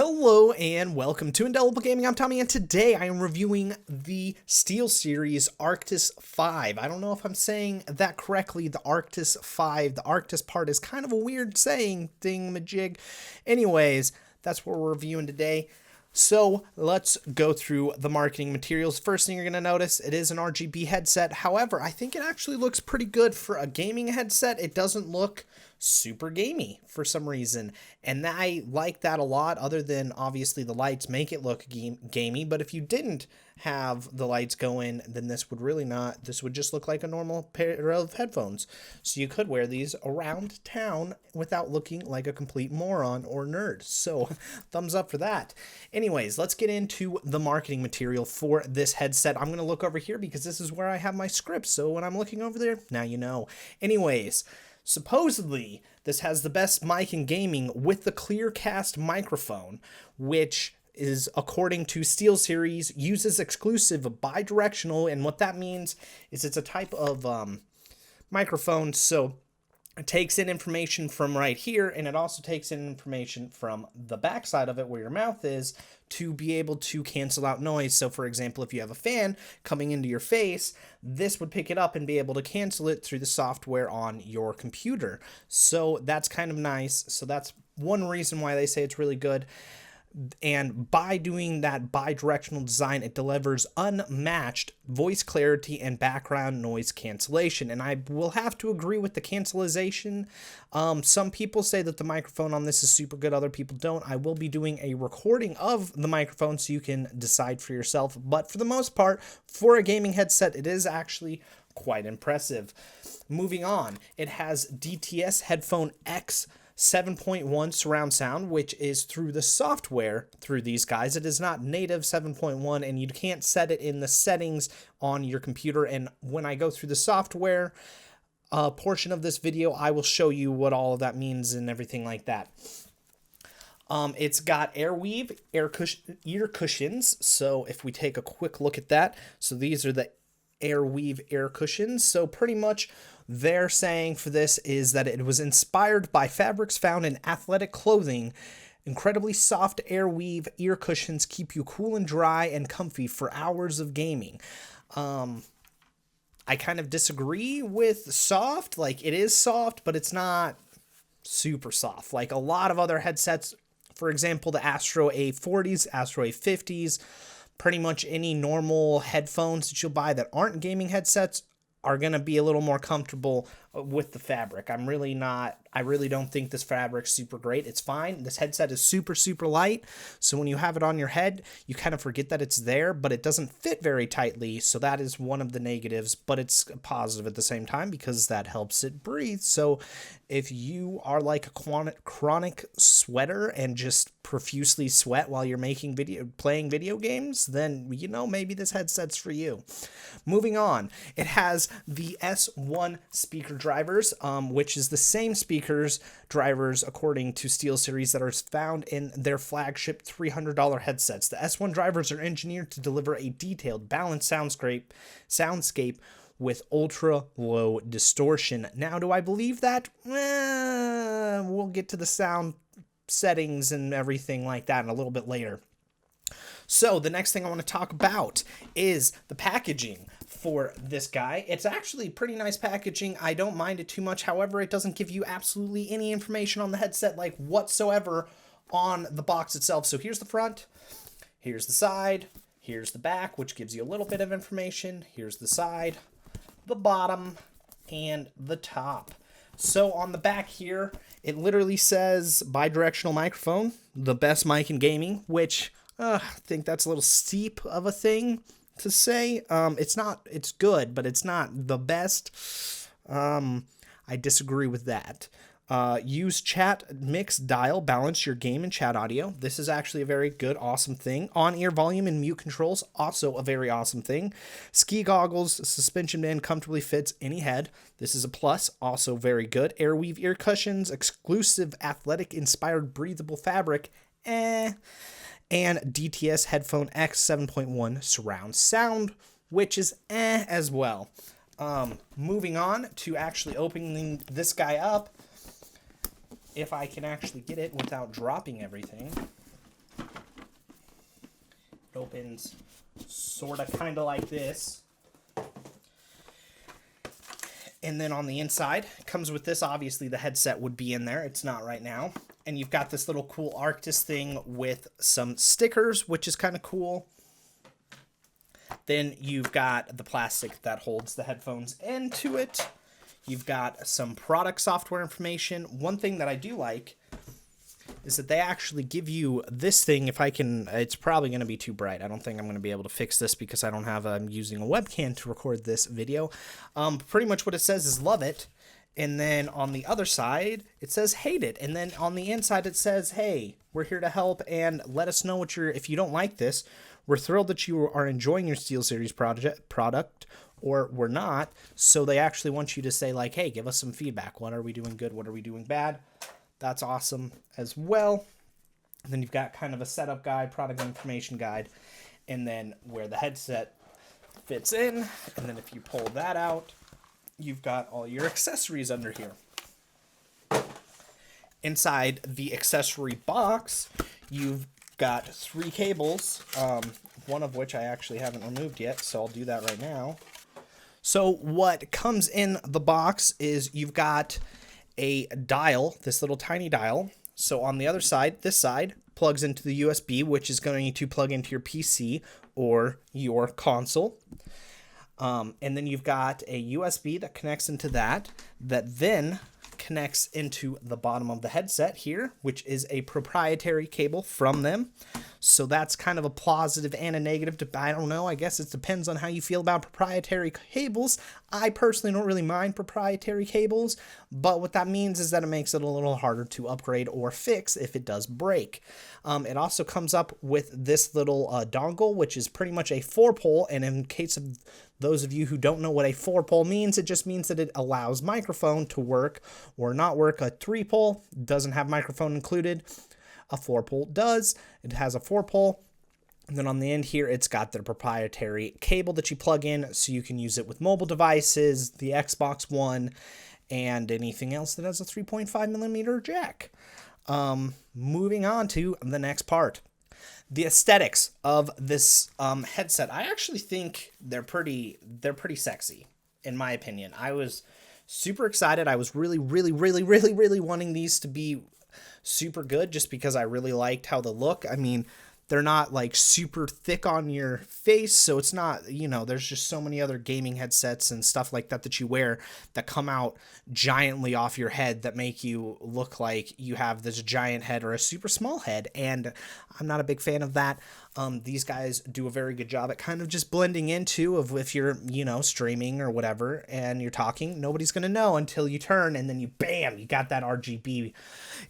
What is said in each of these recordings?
Hello and welcome to Indelible Gaming. I'm Tommy and today I am reviewing the SteelSeries Arctis 5. I don't know if I'm saying that correctly, the Arctis 5. The Arctis part is kind of a weird saying thingamajig. Anyways, that's what we're reviewing today. So let's go through the marketing materials. First thing you're going to notice, it is an RGB headset. However, I think it actually looks pretty good for a gaming headset. It doesn't look super gamey for some reason, and I like that a lot, other than obviously the lights make it look gamey. But if you didn't have the lights going, then this would just look like a normal pair of headphones. So you could wear these around town without looking like a complete moron or nerd. So thumbs up for that. Anyways, let's get into the marketing material for this headset. I'm going to look over here because this is where I have my script. So when I'm looking over there, now you know. Anyways, supposedly, this has the best mic in gaming with the Clearcast microphone, which is, according to SteelSeries, uses exclusive bidirectional, and what that means is it's a type of microphone, so it takes in information from right here, and it also takes in information from the back side of it where your mouth is to be able to cancel out noise. So for example, if you have a fan coming into your face, this would pick it up and be able to cancel it through the software on your computer. So that's kind of nice. So that's one reason why they say it's really good. And by doing that bi-directional design, it delivers unmatched voice clarity and background noise cancellation. And I will have to agree with the cancellation. Some people say that the microphone on this is super good. Other people don't. I will be doing a recording of the microphone so you can decide for yourself. But for the most part, for a gaming headset, it is actually quite impressive. Moving on, it has DTS Headphone X 7.1 surround sound, which is through the software through these guys. It is not native 7.1, and you can't set it in the settings on your computer. And when I go through the software portion of this video, I will show you what all of that means and everything like that. It's got Airweave ear cushions. So if we take a quick look at that, so these are the Airweave ear cushions. So pretty much they're saying for this is that it was inspired by fabrics found in athletic clothing. Incredibly soft Airweave ear cushions keep you cool and dry and comfy for hours of gaming. I kind of disagree with soft. Like, it is soft, but it's not super soft. Like a lot of other headsets, for example, the Astro A40s, Astro A50s, pretty much any normal headphones that you'll buy that aren't gaming headsets are going to be a little more comfortable with the fabric. I really don't think this fabric's super great. It's fine. This headset is super, super light. So when you have it on your head, you kind of forget that it's there, but it doesn't fit very tightly. So that is one of the negatives, but it's positive at the same time because that helps it breathe. So if you are like a chronic sweater and just profusely sweat while you're playing video games, then, you know, maybe this headset's for you. Moving on, it has the S1 speaker drivers, which is the same drivers according to SteelSeries that are found in their flagship $300 headsets. The S1 drivers are engineered to deliver a detailed, balanced soundscape with ultra low distortion. Now, do I believe that? We'll get to the sound settings and everything like that in a little bit later. So the next thing I want to talk about is the packaging for this guy. It's actually pretty nice packaging. I don't mind it too much. However, it doesn't give you absolutely any information on the headset, like whatsoever, on the box itself. So here's the front, here's the side, here's the back, which gives you a little bit of information. Here's the side, the bottom, and the top. So on the back here, it literally says bidirectional microphone, the best mic in gaming, which I think that's a little steep of a thing to say. It's good, but it's not the best. I disagree with that. Use chat mix dial, balance your game and chat audio. This is actually a very good, awesome thing. On-ear volume and mute controls, also a very awesome thing. Ski goggles, suspension band comfortably fits any head. This is a plus, also very good. Airweave ear cushions, exclusive athletic-inspired breathable fabric, and DTS Headphone X 7.1 surround sound, which is as well. Moving on to actually opening this guy up, if I can actually get it without dropping everything. opens sort of kind of like this. And then on the inside, it comes with this. Obviously, the headset would be in there. It's not right now. And you've got this little cool Arctis thing with some stickers, which is kind of cool. Then you've got the plastic that holds the headphones into it. You've got some product software information. One thing that I do like is that they actually give you this thing. If I can, it's probably going to be too bright. I don't think I'm going to be able to fix this because I don't have, I'm using a webcam to record this video. Pretty much what it says is love it. And then on the other side, it says hate it. And then on the inside, it says, hey, we're here to help and let us know what if you don't like this. We're thrilled that you are enjoying your SteelSeries product, or we're not. So they actually want you to say like, hey, give us some feedback. What are we doing good? What are we doing bad? That's awesome as well. And then you've got kind of a setup guide, product information guide, and then where the headset fits in. And then if you pull that out, you've got all your accessories under here. Inside the accessory box, you've got 3 cables, one of which I actually haven't removed yet, so I'll do that right now. So what comes in the box is you've got a dial, this little tiny dial. So on the other side, this side plugs into the USB, which is going to plug into your PC or your console. And then you've got a USB that connects into that then connects into the bottom of the headset here, which is a proprietary cable from them. So that's kind of a positive and a negative. I don't know. I guess it depends on how you feel about proprietary cables. I personally don't really mind proprietary cables, but what that means is that it makes it a little harder to upgrade or fix if it does break. It also comes up with this little dongle, which is pretty much a 4-pole. And in case of those of you who don't know what a 4-pole means, it just means that it allows microphone to work or not work. A 3-pole doesn't have microphone included. A 4-pole does. It has a 4-pole. And then on the end here, it's got the proprietary cable that you plug in so you can use it with mobile devices, the Xbox One, and anything else that has a 3.5mm jack. Moving on to the next part. The aesthetics of this headset, I actually think they're pretty sexy, in my opinion. I was super excited. I was really wanting these to be super good just because I really liked how they look. I mean, they're not like super thick on your face, so it's not, you know, there's just so many other gaming headsets and stuff like that that you wear that come out giantly off your head that make you look like you have this giant head or a super small head, and I'm not a big fan of that. These guys do a very good job at kind of just blending into of if you're, you know, streaming or whatever and you're talking, nobody's going to know until you turn and then you got that RGB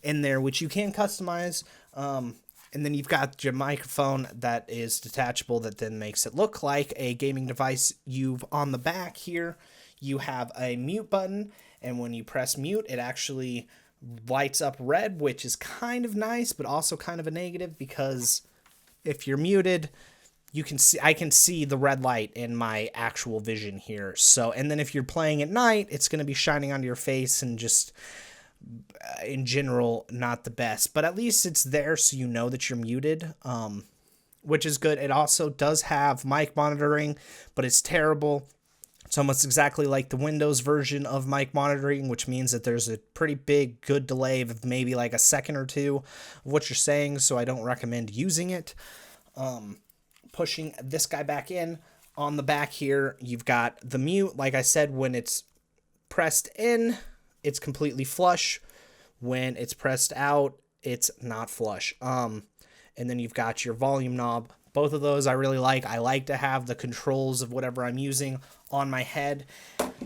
in there, which you can customize. And then you've got your microphone that is detachable that then makes it look like a gaming device. You've on the back here, you have a mute button, and when you press mute, it actually lights up red, which is kind of nice, but also kind of a negative because if you're muted, I can see the red light in my actual vision here. So, and then if you're playing at night, it's going to be shining onto your face and just in general not the best, but at least it's there so you know that you're muted, which is good. It also does have mic monitoring, but it's terrible. It's almost exactly like the Windows version of mic monitoring, which means that there's a pretty big good delay of maybe like a second or two of what you're saying, so I don't recommend using it. Pushing this guy back in, on the back here you've got the mute. Like I said, when it's pressed in, it's completely flush. When it's pressed out, it's not flush. And then you've got your volume knob. Both of those I really like. I like to have the controls of whatever I'm using on my head.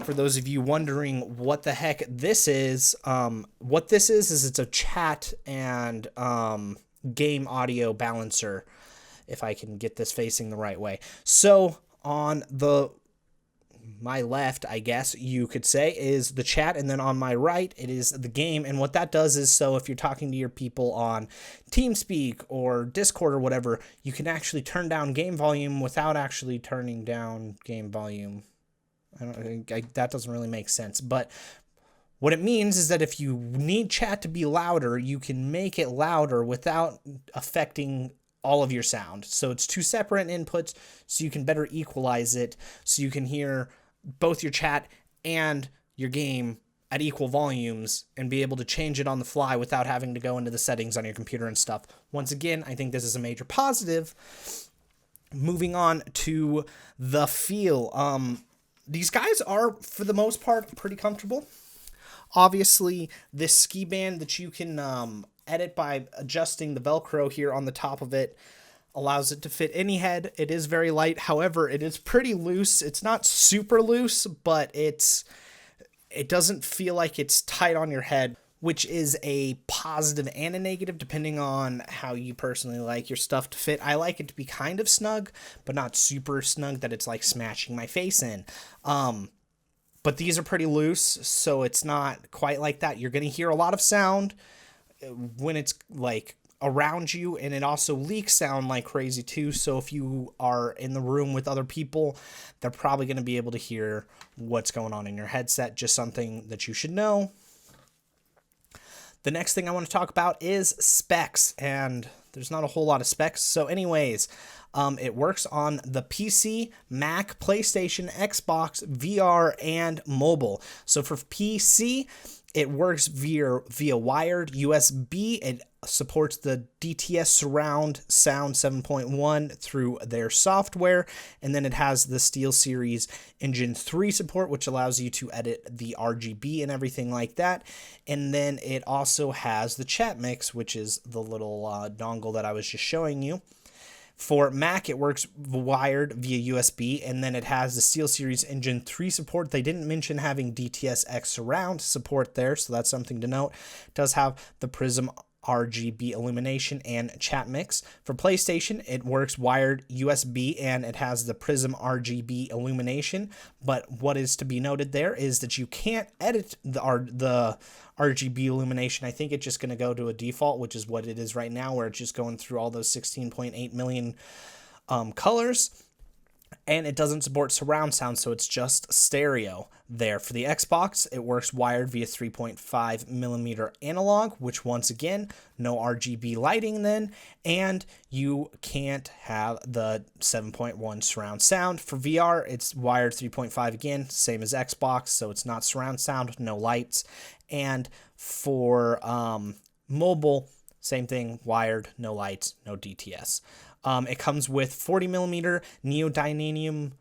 For those of you wondering what the heck this is, what this is it's a chat and game audio balancer, if I can get this facing the right way. So on my left, I guess you could say, is the chat, and then on my right it is the game. And what that does is, so if you're talking to your people on TeamSpeak or Discord or whatever, you can actually turn down game volume without actually turning down game volume. That doesn't really make sense, but what it means is that if you need chat to be louder, you can make it louder without affecting all of your sound. So it's two separate inputs, so you can better equalize it, so you can hear both your chat and your game at equal volumes and be able to change it on the fly without having to go into the settings on your computer and stuff. Once again, I think this is a major positive. Moving on to the feel. These guys are, for the most part, pretty comfortable. Obviously, this ski band that you can edit by adjusting the Velcro here on the top of it allows it to fit any head. It is very light. However, it is pretty loose. It's not super loose, but it doesn't feel like it's tight on your head, which is a positive and a negative depending on how you personally like your stuff to fit. I like it to be kind of snug, but not super snug that it's like smashing my face in. But these are pretty loose, so it's not quite like that. You're going to hear a lot of sound when it's like around you, and it also leaks sound like crazy too. So if you are in the room with other people, they're probably going to be able to hear what's going on in your headset. Just something that you should know. The next thing I want to talk about is specs, and there's not a whole lot of specs. So anyways, it works on the PC, Mac, PlayStation, Xbox, VR, and mobile. So for PC, it works via wired USB. It supports the DTS surround sound 7.1 through their software, and then it has the SteelSeries Engine 3 support, which allows you to edit the RGB and everything like that. And then it also has the chat mix, which is the little dongle that I was just showing you. For Mac, it works wired via USB, and then it has the SteelSeries Engine 3 support. They didn't mention having DTS-X surround support there, so that's something to note. It does have the Prism RGB illumination and chat mix. For PlayStation, it works wired USB, and it has the Prism RGB illumination. But what is to be noted there is that you can't edit the RGB illumination. I think it's just going to go to a default, which is what it is right now, where it's just going through all those 16.8 million colors. And it doesn't support surround sound, so it's just stereo there. For the Xbox, it works wired via 3.5 millimeter analog, which once again, no RGB lighting then, and you can't have the 7.1 surround sound. For VR, it's wired 3.5 again, same as Xbox, so it's not surround sound, no lights. And for mobile, same thing, wired, no lights, no DTS. It comes with 40 millimeter neodymium.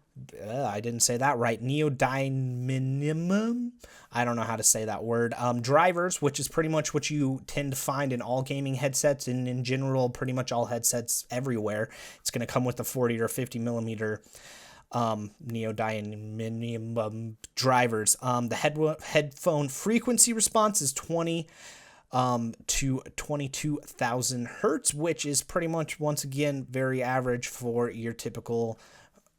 I didn't say that right. Neodymium. I don't know how to say that word. Drivers, which is pretty much what you tend to find in all gaming headsets and in general, pretty much all headsets everywhere. It's going to come with the 40 or 50 millimeter neodymium drivers. The headphone frequency response is 20 to 22,000 hertz, which is pretty much, once again, very average for your typical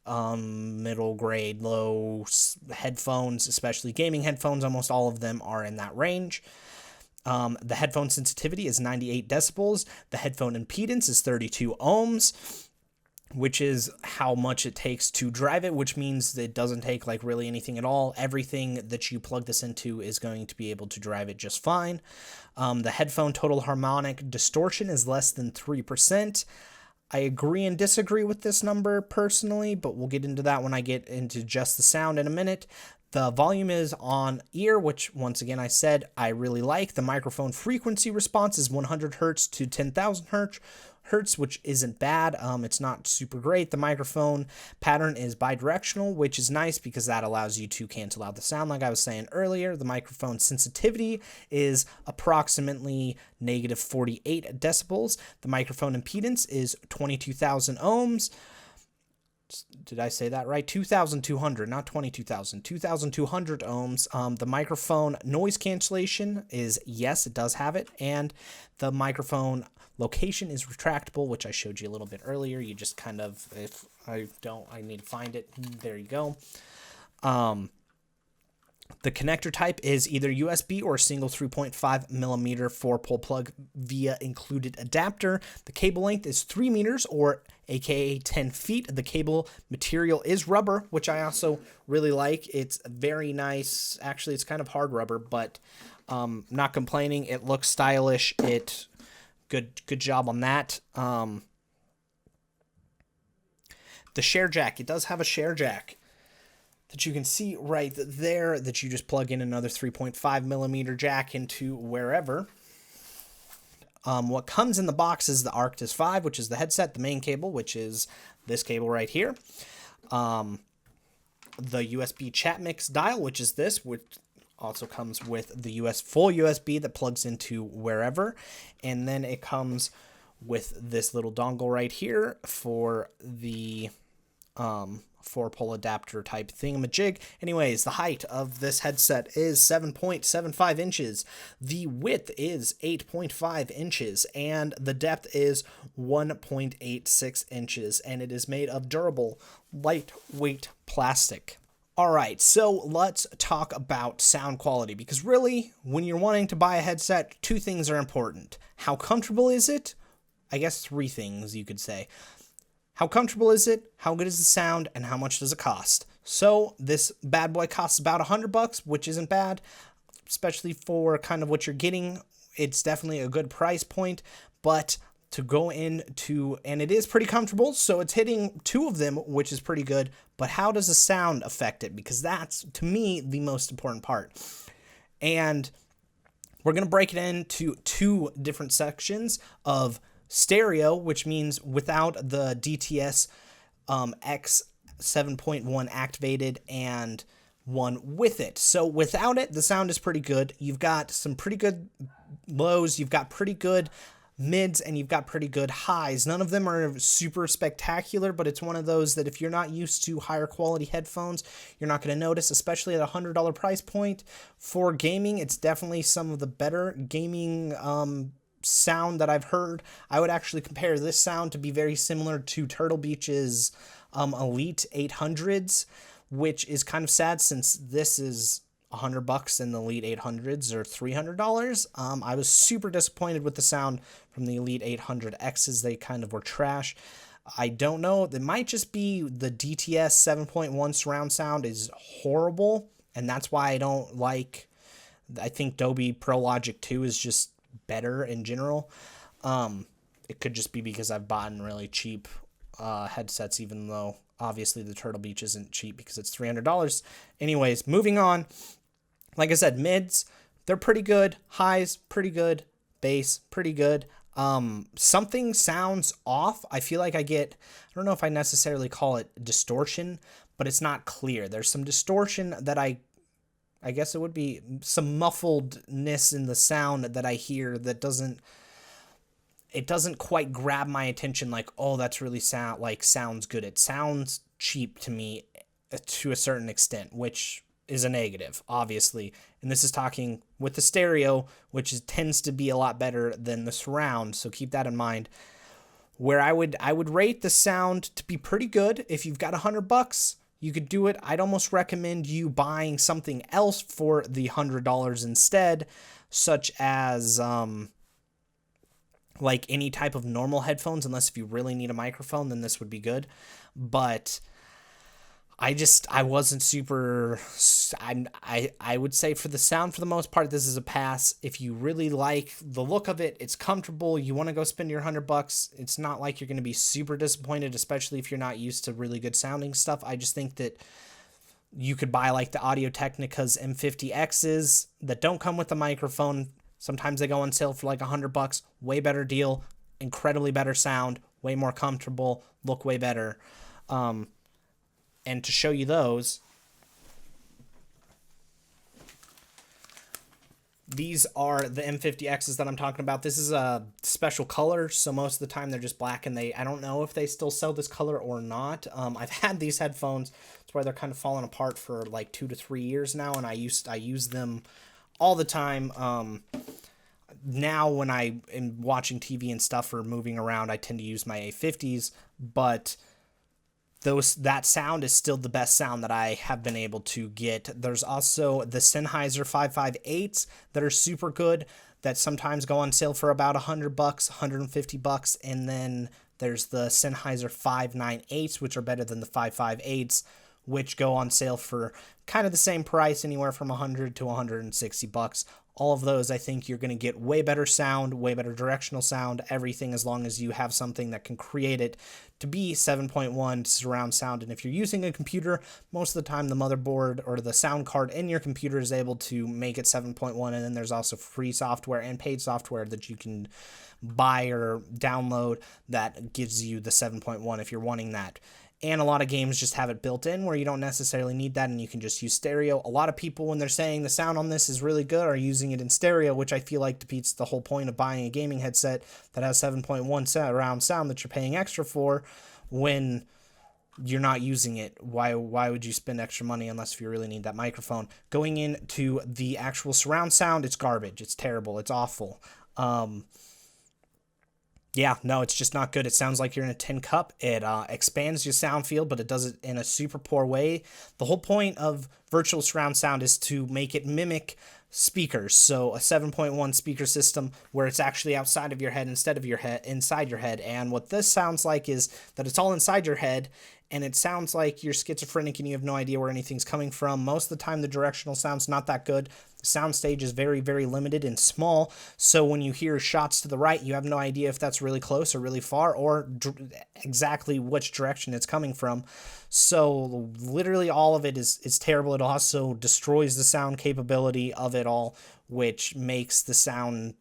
middle grade, low headphones, especially gaming headphones. Almost all of them are in that range. The headphone sensitivity is 98 decibels. The headphone impedance is 32 ohms, which is how much it takes to drive it, which means that it doesn't take like really anything at all. Everything that you plug this into is going to be able to drive it just fine. The headphone total harmonic distortion is less than 3%. I agree and disagree with this number personally, but we'll get into that when I get into just the sound in a minute. The volume is on ear, which once again I said I really like. The microphone frequency response is 100 hertz to 10,000 hertz, which isn't bad. It's not super great. The microphone pattern is bidirectional, which is nice because that allows you to cancel out the sound like I was saying earlier. The microphone sensitivity is approximately negative 48 decibels. The microphone impedance is 22,000 ohms. Did I say that right? 2,200, not 22,000. 2,200 ohms. The microphone noise cancellation is, yes, it does have it. And the microphone location is retractable, which I showed you a little bit earlier. You just kind of, if I don't, I need to find it. There you go. The connector type is either USB or a single 3.5 millimeter 4-pole plug via included adapter. The cable length is 3 meters, or aka 10 feet. The cable material is rubber, which I also really like. It's very nice. Actually, it's kind of hard rubber, but not complaining. It looks stylish. Good job on that. The share jack, it does have a share jack that you can see right there that you just plug in another 3.5 millimeter jack into wherever. What comes in the box is the Arctis 5, which is the headset, the main cable, which is this cable right here. The USB chat mix dial, which is this, which also comes with the full USB that plugs into wherever. And then it comes with this little dongle right here for the 4-pole adapter type thingamajig. Anyways, the height of this headset is 7.75 inches. The width is 8.5 inches, and the depth is 1.86 inches, and it is made of durable, lightweight plastic. All right, so let's talk about sound quality, because really, when you're wanting to buy a headset, two things are important. How comfortable is it? I guess three things you could say. How comfortable is it? How good is the sound? And how much does it cost? So this bad boy costs about $100, which isn't bad, especially for kind of what you're getting. It's definitely a good price point, but to go into, and it is pretty comfortable, so it's hitting two of them, which is pretty good, but how does the sound affect it? Because that's, to me, the most important part. And we're going to break it into two different sections of stereo, which means without the DTS X 7.1 activated, and one with it. So without it, the sound is pretty good. You've got some pretty good lows, you've got pretty good mids, and you've got pretty good highs. None of them are super spectacular, but it's one of those that if you're not used to higher quality headphones, you're not going to notice, especially at a $100 price point. For gaming, it's definitely some of the better gaming sound that I've heard. I would actually compare this sound to be very similar to Turtle Beach's Elite 800s, which is kind of sad since this is $100 and the Elite 800s are $300. I was super disappointed with the sound from the Elite 800Xs. They kind of were trash. I don't know. It might just be the DTS 7.1 surround sound is horrible, and that's why I don't like. I think Dolby Pro Logic 2 is just better in general. It could just be because I've bought really cheap headsets, even though obviously the Turtle Beach isn't cheap because it's $300. Anyways, moving on. Like I said, mids, they're pretty good. Highs, pretty good. Bass, pretty good. Something sounds off. I feel like I don't know if I necessarily call it distortion, but it's not clear. There's some distortion that I guess it would be some muffledness in the sound that I hear that doesn't quite grab my attention like, oh, that's really sounds good. It sounds cheap to me to a certain extent, which is a negative, obviously. And this is talking with the stereo, which tends to be a lot better than the surround, so keep that in mind. Where I would rate the sound to be pretty good. If you've got $100, you could do it. I'd almost recommend you buying something else for the $100 instead, such as like any type of normal headphones, unless if you really need a microphone, then this would be good. But I wasn't super. I would say for the sound, for the most part, this is a pass. If you really like the look of it, it's comfortable, you want to go spend your $100, it's not like you're going to be super disappointed, especially if you're not used to really good sounding stuff. I just think that you could buy like the Audio-Technica's M50Xs that don't come with a microphone. Sometimes they go on sale for like $100. Way better deal, incredibly better sound, way more comfortable, look way better. And to show you those, these are the M50Xs that I'm talking about. This is a special color, so most of the time they're just black, and I don't know if they still sell this color or not. I've had these headphones. That's why they're kind of falling apart for like 2 to 3 years now, and I use them all the time. Now when I am watching TV and stuff or moving around, I tend to use my A50s, but that sound is still the best sound that I have been able to get. There's also the Sennheiser 558s that are super good that sometimes go on sale for about $100, $150, and then there's the Sennheiser 598s, which are better than the 558s, which go on sale for kind of the same price, anywhere from $100 to $160. all of those, I think you're going to get way better sound, way better directional sound, everything, as long as you have something that can create it to be 7.1 surround sound. And if you're using a computer, most of the time the motherboard or the sound card in your computer is able to make it 7.1. And then there's also free software and paid software that you can buy or download that gives you the 7.1 if you're wanting that. And a lot of games just have it built in where you don't necessarily need that and you can just use stereo. A lot of people, when they're saying the sound on this is really good, are using it in stereo, which I feel like defeats the whole point of buying a gaming headset that has 7.1 surround sound that you're paying extra for when you're not using it. Why would you spend extra money unless if you really need that microphone? Going into the actual surround sound, it's garbage. It's terrible. It's awful. Yeah, no, it's just not good. It sounds like you're in a tin cup. It expands your sound field, but it does it in a super poor way. The whole point of virtual surround sound is to make it mimic speakers. So a 7.1 speaker system where it's actually outside of your head instead of your head, inside your head. And what this sounds like is that it's all inside your head, and it sounds like you're schizophrenic and you have no idea where anything's coming from. Most of the time, the directional sound's not that good. The sound stage is very, very limited and small. So when you hear shots to the right, you have no idea if that's really close or really far or exactly which direction it's coming from. So literally all of it is terrible. It also destroys the sound capability of it all, which makes the sound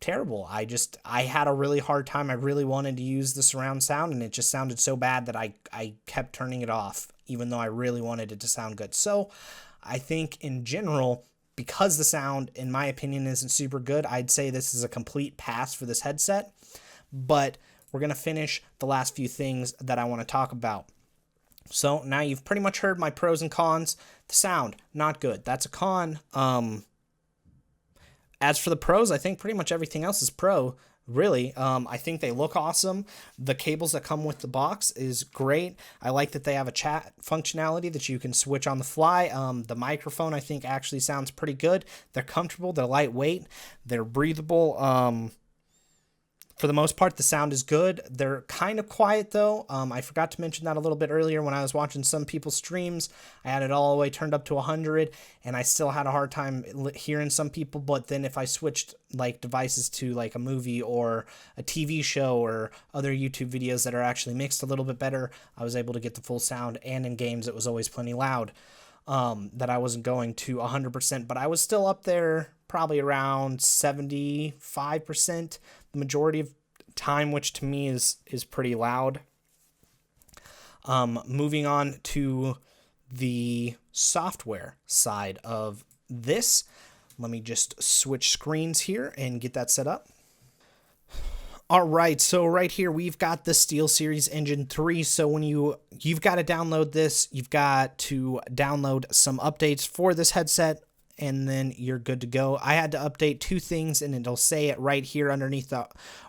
terrible. I had a really hard time. I really wanted to use the surround sound, and it just sounded so bad that I kept turning it off, even though I really wanted it to sound good. So I think in general, because the sound, in my opinion, isn't super good, I'd say this is a complete pass for this headset. But we're going to finish the last few things that I want to talk about. So now you've pretty much heard my pros and cons. The sound, not good. That's a con. As for the pros, I think pretty much everything else is pro, really. I think they look awesome. The cables that come with the box is great. I like that they have a chat functionality that you can switch on the fly. The microphone, I think, actually sounds pretty good. They're comfortable. They're lightweight. They're breathable. For the most part, the sound is good. They're kind of quiet, though. I forgot to mention that a little bit earlier when I was watching some people's streams. I had it all the way turned up to 100, and I still had a hard time hearing some people. But then if I switched like devices to like a movie or a TV show or other YouTube videos that are actually mixed a little bit better, I was able to get the full sound. And in games, it was always plenty loud. That I wasn't going to 100%, but I was still up there probably around 75%. The majority of time, which to me is pretty loud. Moving on to the software side of this. Let me just switch screens here and get that set up. All right, so right here we've got the SteelSeries Engine 3. So when you've got to download this, you've got to download some updates for this headset, and then you're good to go. I had to update two things, and it'll say it right here underneath the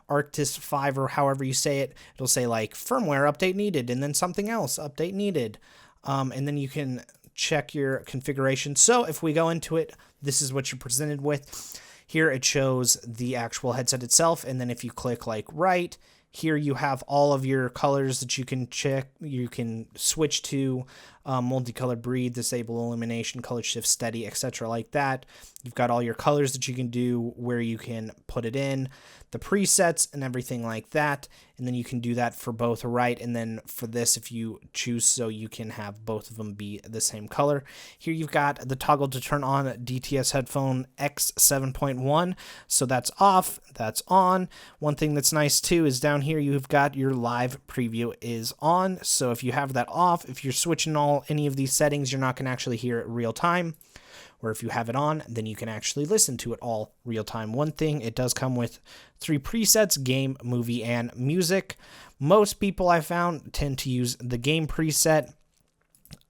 Arctis 5 or however you say it. It'll say like firmware update needed, and then something else, update needed. And then you can check your configuration. So if we go into it, this is what you're presented with. Here it shows the actual headset itself, and then if you click like right, here you have all of your colors that you can check. You can switch to multicolored breathe, disable illumination, color shift steady, etc. like that. You've got all your colors that you can do, where you can put it in, the presets and everything like that. And then you can do that for both right. And then for this, if you choose, so you can have both of them be the same color. Here you've got the toggle to turn on DTS headphone X 7.1. So that's off, that's on. One thing that's nice too is down here you've got your live preview is on. So if you have that off, if you're switching any of these settings, you're not going to actually hear it real time. Or if you have it on, then you can actually listen to it all real time. One thing, it does come with 3 presets: game, movie, and music. Most people I found tend to use the game preset,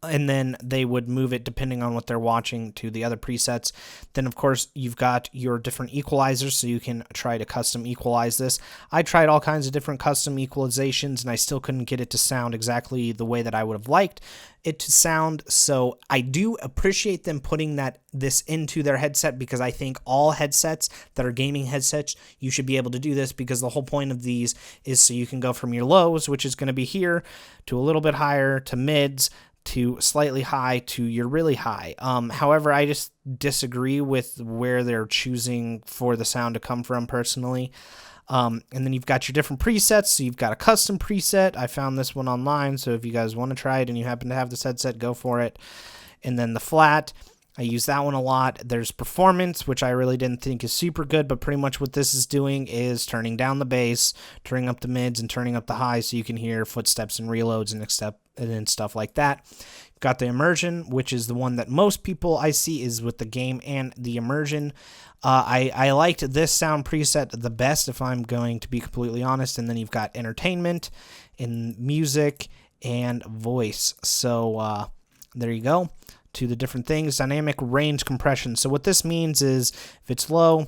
and then they would move it depending on what they're watching to the other presets. Then of course you've got your different equalizers, so you can try to custom equalize this. I tried all kinds of different custom equalizations and I still couldn't get it to sound exactly the way that I would have liked it to sound. So I do appreciate them putting this into their headset, because I think all headsets that are gaming headsets, you should be able to do this, because the whole point of these is so you can go from your lows, which is going to be here, to a little bit higher, to mids, to slightly high to your really high. However, I just disagree with where they're choosing for the sound to come from personally. And then you've got your different presets. So you've got a custom preset. I found this one online, so if you guys want to try it and you happen to have this headset, go for it. And then the flat, I use that one a lot. There's performance, which I really didn't think is super good, but pretty much what this is doing is turning down the bass, turning up the mids, and turning up the highs so you can hear footsteps and reloads and stuff like that. You've got the immersion, which is the one that most people I see is with the game and the immersion. I liked this sound preset the best, if I'm going to be completely honest. And then you've got entertainment and music and voice. So there you go. To the different things. Dynamic range compression. So what this means is if it's low,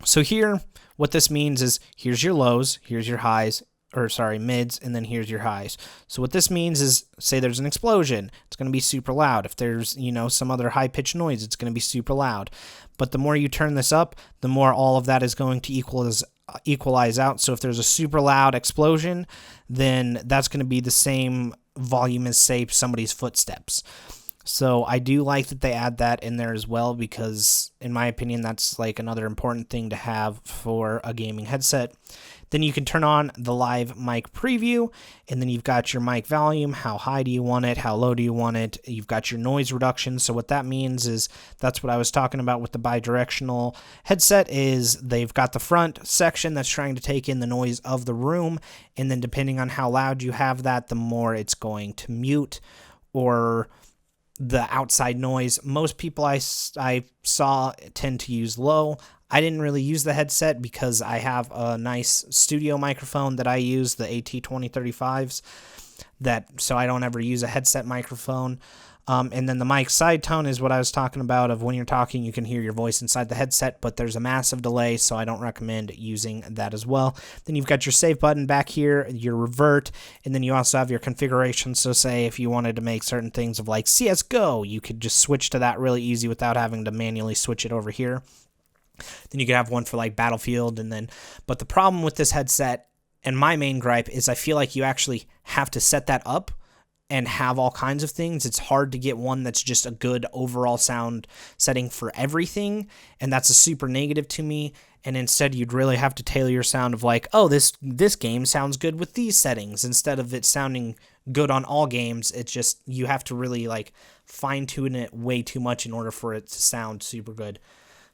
so here what this means is here's your lows, here's your highs, or sorry, mids, and then here's your highs. So what this means is, say there's an explosion, it's going to be super loud. If there's, some other high-pitched noise, it's going to be super loud. But the more you turn this up, the more all of that is going to equalize out. So if there's a super loud explosion, then that's going to be the same volume as, say, somebody's footsteps. So I do like that they add that in there as well, because in my opinion, that's like another important thing to have for a gaming headset. Then you can turn on the live mic preview, and then you've got your mic volume. How high do you want it? How low do you want it? You've got your noise reduction. So what that means is that's what I was talking about with the bidirectional headset, is they've got the front section that's trying to take in the noise of the room. And then depending on how loud you have that, the more it's going to mute or the outside noise. Most people I saw tend to use low. I didn't really use the headset because I have a nice studio microphone that I use, the AT2035s, so I don't ever use a headset microphone. And then the mic side tone is what I was talking about, of when you're talking, you can hear your voice inside the headset, but there's a massive delay, so I don't recommend using that as well. Then you've got your save button back here, your revert, and then you also have your configuration. So say if you wanted to make certain things of like CSGO, you could just switch to that really easy without having to manually switch it over here. Then you could have one for like Battlefield, but the problem with this headset, and my main gripe, is I feel like you actually have to set that up and have all kinds of things. It's hard to get one that's just a good overall sound setting for everything, and that's a super negative to me. And instead, you'd really have to tailor your sound of like, oh, this game sounds good with these settings, instead of it sounding good on all games. It's just, you have to really like fine tune it way too much in order for it to sound super good.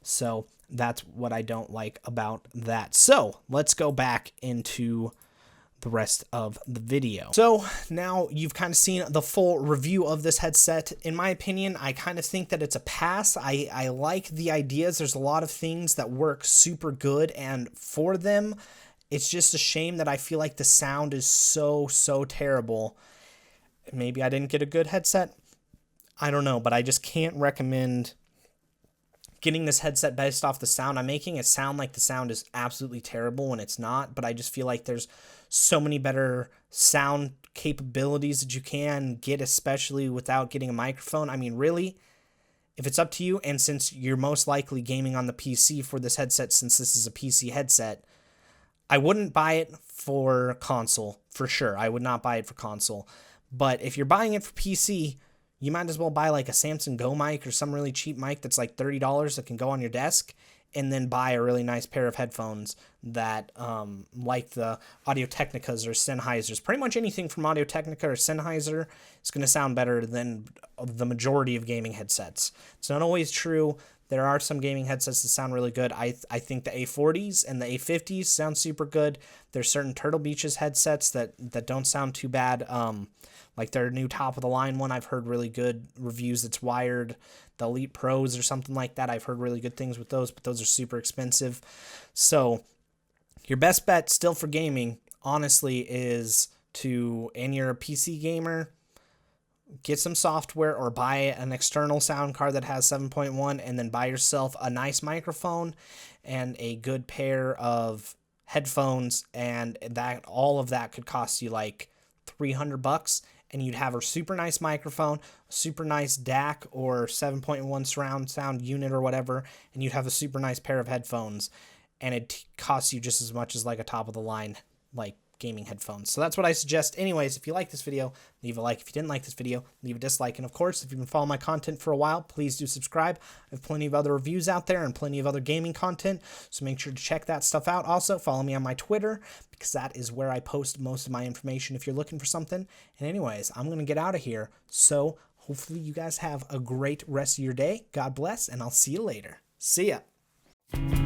So that's what I don't like about that. So let's go back into the rest of the video. So now you've kind of seen the full review of this headset. In my opinion, I kind of think that it's a pass. I like the ideas. There's a lot of things that work super good, and for them, it's just a shame that I feel like the sound is so terrible. Maybe I didn't get a good headset. I don't know, but I just can't recommend getting this headset based off the sound. I'm making it sound like the sound is absolutely terrible when it's not, but I just feel like there's so many better sound capabilities that you can get, especially without getting a microphone. I mean, really, if it's up to you, and since you're most likely gaming on the PC for this headset, since this is a PC headset, I wouldn't buy it for console, for sure. I would not buy it for console. But if you're buying it for PC, you might as well buy like a Samsung Go mic or some really cheap mic that's like $30 that can go on your desk, and then buy a really nice pair of headphones that, like the Audio-Technicas or Sennheisers. Pretty much anything from Audio-Technica or Sennheiser is going to sound better than the majority of gaming headsets. It's not always true. There are some gaming headsets that sound really good. I think the A40s and the A50s sound super good. There's certain Turtle Beaches headsets that don't sound too bad. Like their new top-of-the-line one, I've heard really good reviews. It's wired. The Elite Pros or something like that, I've heard really good things with those, but those are super expensive. So your best bet still for gaming, honestly, is and you're a PC gamer, get some software or buy an external sound card that has 7.1, and then buy yourself a nice microphone and a good pair of headphones, and that all of that could cost you like $300, and you'd have a super nice microphone, a super nice DAC or 7.1 surround sound unit or whatever, and you'd have a super nice pair of headphones, and it costs you just as much as like a top of the line like gaming headphones. So that's what I suggest. Anyways, if you like this video, leave a like. If you didn't like this video, leave a dislike. And of course, if you've been following my content for a while, please do subscribe. I have plenty of other reviews out there and plenty of other gaming content, so make sure to check that stuff out. Also, follow me on my Twitter, because that is where I post most of my information if you're looking for something. And anyways, I'm going to get out of here, so hopefully you guys have a great rest of your day. God bless, and I'll see you later. See ya.